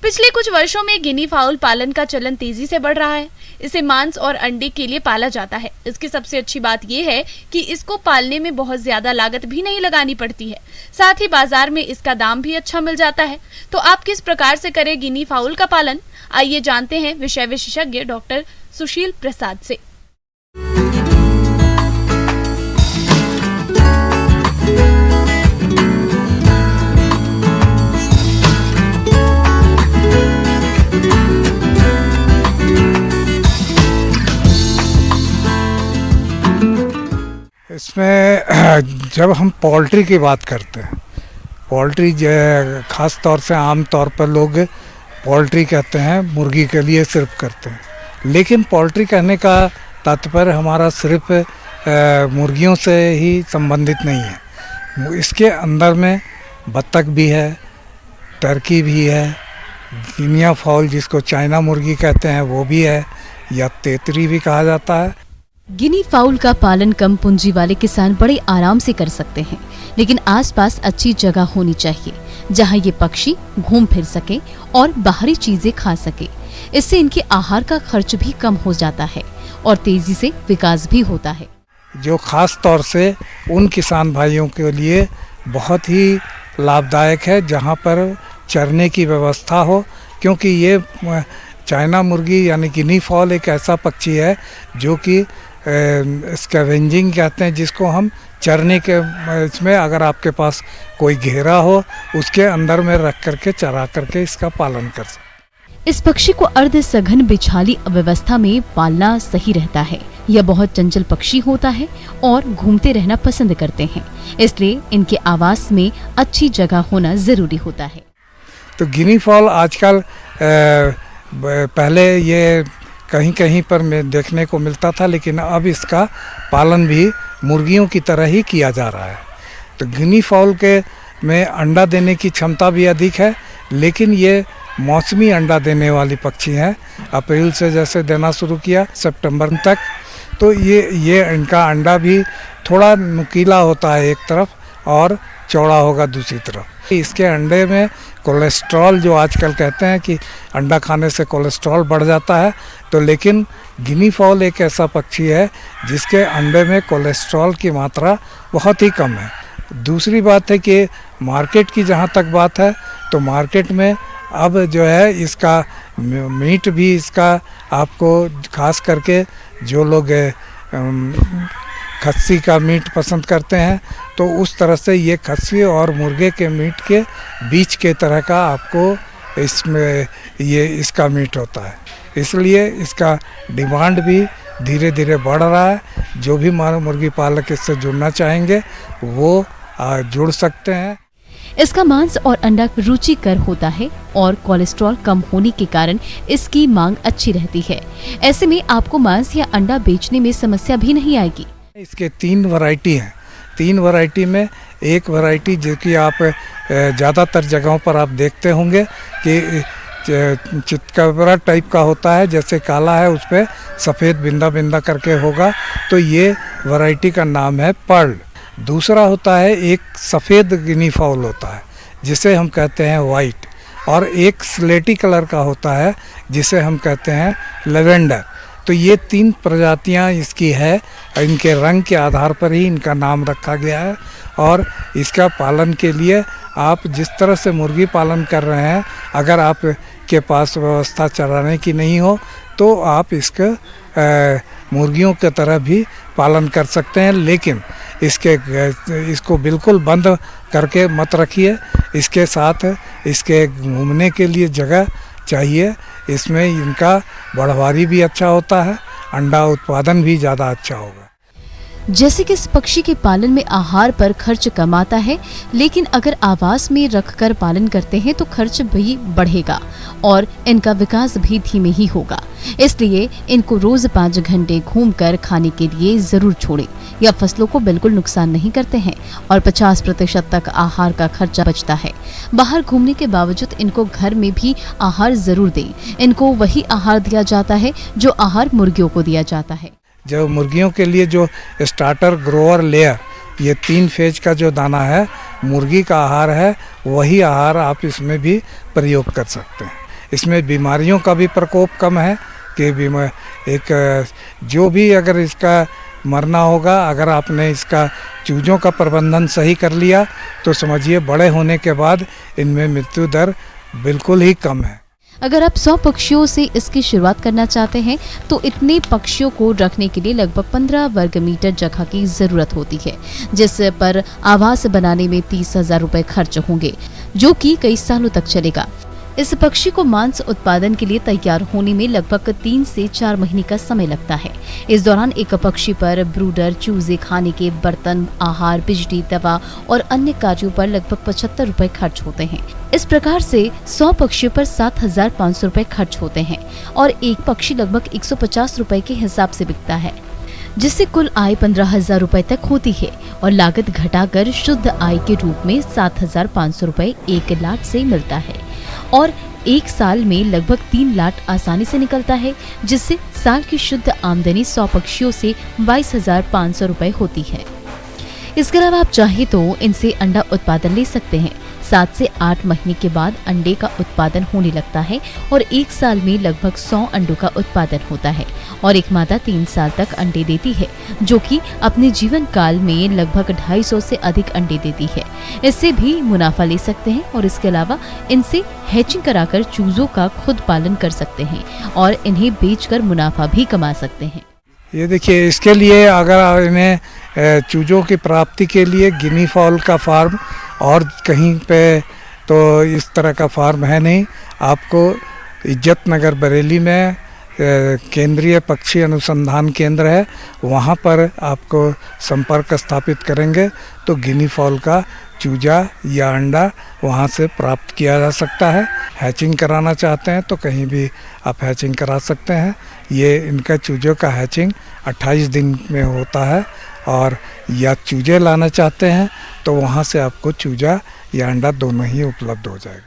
पिछले कुछ वर्षों में गिनी फाउल पालन का चलन तेजी से बढ़ रहा है। इसे मांस और अंडे के लिए पाला जाता है। इसकी सबसे अच्छी बात यह है कि इसको पालने में बहुत ज्यादा लागत भी नहीं लगानी पड़ती है। साथ ही बाजार में इसका दाम भी अच्छा मिल जाता है। तो आप किस प्रकार से करें गिनी फाउल का पालन, आइए जानते हैं विषय विशेषज्ञ डॉक्टर सुशील प्रसाद से। इसमें जब हम पोल्ट्री की बात करते हैं, पोल्ट्री ख़ास तौर से आम तौर पर लोग पोल्ट्री कहते हैं, मुर्गी के लिए सिर्फ करते हैं। लेकिन पोल्ट्री कहने का तात्पर्य हमारा सिर्फ मुर्गियों से ही संबंधित नहीं है। इसके अंदर में बत्तख भी है, टर्की भी है, गिनिया फाउल जिसको चाइना मुर्गी कहते हैं वो भी है, या तेतरी भी कहा जाता है। गिनी फाउल का पालन कम पूंजी वाले किसान बड़े आराम से कर सकते हैं, लेकिन आसपास अच्छी जगह होनी चाहिए जहां ये पक्षी घूम फिर सके और बाहरी चीजें खा सके। इससे इनके आहार का खर्च भी कम हो जाता है और तेजी से विकास भी होता है, जो खास तौर से उन किसान भाइयों के लिए बहुत ही लाभदायक है जहां पर चरने की व्यवस्था हो, क्योंकि ये चाइना मुर्गी यानी गिनी फाउल एक ऐसा पक्षी है जो कि स्कैवेंजिंग कहते हैं, जिसको हम चरने के इसमें अगर आपके पास कोई घेरा हो उसके अंदर में रख करके चरा करके इसका पालन कर सकते। इस पक्षी को अर्ध सघन बिछाली व्यवस्था में पालना सही रहता है। यह बहुत चंचल पक्षी होता है और घूमते रहना पसंद करते हैं, इसलिए इनके आवास में अच्छी जगह होना जरूरी होता है। तो गिनी फाउल आजकल पहले ये कहीं कहीं पर देखने को मिलता था, लेकिन अब इसका पालन भी मुर्गियों की तरह ही किया जा रहा है। तो गिनी फाउल के में अंडा देने की क्षमता भी अधिक है, लेकिन ये मौसमी अंडा देने वाली पक्षी हैं। अप्रैल से जैसे देना शुरू किया सितंबर तक, तो ये इनका अंडा भी थोड़ा नुकीला होता है एक तरफ और चौड़ा होगा दूसरी तरफ। इसके अंडे में कोलेस्ट्रॉल, जो आजकल कहते हैं कि अंडा खाने से कोलेस्ट्रॉल बढ़ जाता है, तो लेकिन गिनी फाउल एक ऐसा पक्षी है जिसके अंडे में कोलेस्ट्रॉल की मात्रा बहुत ही कम है। दूसरी बात है कि मार्केट की जहाँ तक बात है, तो मार्केट में अब जो है इसका मीट भी इसका आपको खास करके जो लोग खस्सी का मीट पसंद करते हैं, तो उस तरह से ये खस्सी और मुर्गे के मीट के बीच के तरह का आपको इसमें ये इसका मीट होता है। इसलिए इसका डिमांड भी धीरे धीरे बढ़ रहा है। जो भी मुर्गी पालक इससे जुड़ना चाहेंगे वो जुड़ सकते हैं। इसका मांस और अंडा रुचिकर होता है और कोलेस्ट्रॉल कम होने के कारण इसकी मांग अच्छी रहती है। ऐसे में आपको मांस या अंडा बेचने में समस्या भी नहीं आएगी। इसके 3 वैरायटी हैं। 3 वैरायटी में एक वैरायटी जो कि आप ज़्यादातर जगहों पर आप देखते होंगे कि चितकबरा टाइप का होता है, जैसे काला है उस पर सफ़ेद बिंदा बिंदा करके होगा, तो ये वैरायटी का नाम है पर्ल। दूसरा होता है एक सफ़ेद गिनी फाउल होता है जिसे हम कहते हैं वाइट, और एक स्लेटी कलर का होता है जिसे हम कहते हैं लेवेंडर। तो ये 3 प्रजातियां इसकी है। इनके रंग के आधार पर ही इनका नाम रखा गया है। और इसका पालन के लिए आप जिस तरह से मुर्गी पालन कर रहे हैं, अगर आप के पास व्यवस्था चराने की नहीं हो तो आप इसके मुर्गियों की तरह भी पालन कर सकते हैं। लेकिन इसको बिल्कुल बंद करके मत रखिए। इसके साथ इसके घूमने के लिए जगह चाहिए। इसमें इनका बढ़वारी भी अच्छा होता है, अंडा उत्पादन भी ज़्यादा अच्छा होगा। जैसे कि इस पक्षी के पालन में आहार पर खर्च कम आता है, लेकिन अगर आवास में रखकर पालन करते हैं तो खर्च भी बढ़ेगा और इनका विकास भी धीमे ही होगा। इसलिए इनको रोज 5 घंटे घूमकर खाने के लिए जरूर छोड़ें। यह फसलों को बिल्कुल नुकसान नहीं करते हैं और 50% तक आहार का खर्चा बचता है। बाहर घूमने के बावजूद इनको घर में भी आहार जरूर दें। इनको वही आहार दिया जाता है जो आहार मुर्गियों को दिया जाता है। जो मुर्गियों के लिए जो स्टार्टर, ग्रोअर, लेयर, ये 3 फेज का जो दाना है मुर्गी का आहार है, वही आहार आप इसमें भी प्रयोग कर सकते हैं। इसमें बीमारियों का भी प्रकोप कम है कि जो भी अगर इसका मरना होगा, अगर आपने इसका चूजों का प्रबंधन सही कर लिया तो समझिए बड़े होने के बाद इनमें मृत्यु दर बिल्कुल ही कम है। अगर आप 100 पक्षियों से इसकी शुरुआत करना चाहते हैं तो इतने पक्षियों को रखने के लिए लगभग 15 वर्ग मीटर जगह की जरूरत होती है, जिस पर आवास बनाने में 30,000 रुपए खर्च होंगे, जो कि कई सालों तक चलेगा। इस पक्षी को मांस उत्पादन के लिए तैयार होने में लगभग 3 से 4 महीने का समय लगता है। इस दौरान एक पक्षी पर ब्रूडर, चूजे, खाने के बर्तन, आहार, बिजली, दवा और अन्य कार्यों पर लगभग 75 रुपए खर्च होते हैं। इस प्रकार से 100 पक्षियों पर 7,500 रुपए खर्च होते हैं और एक पक्षी लगभग 150 रुपए के हिसाब से बिकता है, जिससे कुल आय 15,000 रुपए तक होती है और लागत घटाकर शुद्ध आय के रूप में 7,500 रुपए 1 लाट से मिलता है और एक साल में लगभग 3 लाट आसानी से निकलता है, जिससे साल की शुद्ध आमदनी 100 पक्षियों से 22,500 रुपए होती है। इसके अलावा आप चाहे तो इनसे अंडा उत्पादन ले सकते हैं। 7 से 8 महीने के बाद अंडे का उत्पादन होने लगता है और एक साल में लगभग 100 अंडों का उत्पादन होता है और एक मादा 3 साल तक अंडे देती है, जो कि अपने जीवन काल में लगभग 250 से अधिक अंडे देती है। इससे भी मुनाफा ले सकते हैं और इसके अलावा इनसे हैचिंग कराकर चूजों का खुद पालन कर सकते हैं और इन्हें बेचकर मुनाफा भी कमा सकते हैं। ये देखिए, इसके लिए अगर इन्हें चूजों की प्राप्ति के लिए गिनी फॉल का फार्म और कहीं पे तो इस तरह का फार्म है नहीं। आपको इज्जत नगर बरेली में केंद्रीय पक्षी अनुसंधान केंद्र है, वहाँ पर आपको संपर्क स्थापित करेंगे तो गिनी फॉल का चूजा या अंडा वहाँ से प्राप्त किया जा सकता है। हैचिंग कराना चाहते हैं तो कहीं भी आप हैचिंग करा सकते हैं। ये इनका चूजों का हैचिंग 28 दिन में होता है और या चूजे लाना चाहते हैं तो वहाँ से आपको चूजा या अंडा दोनों ही उपलब्ध हो जाएगा।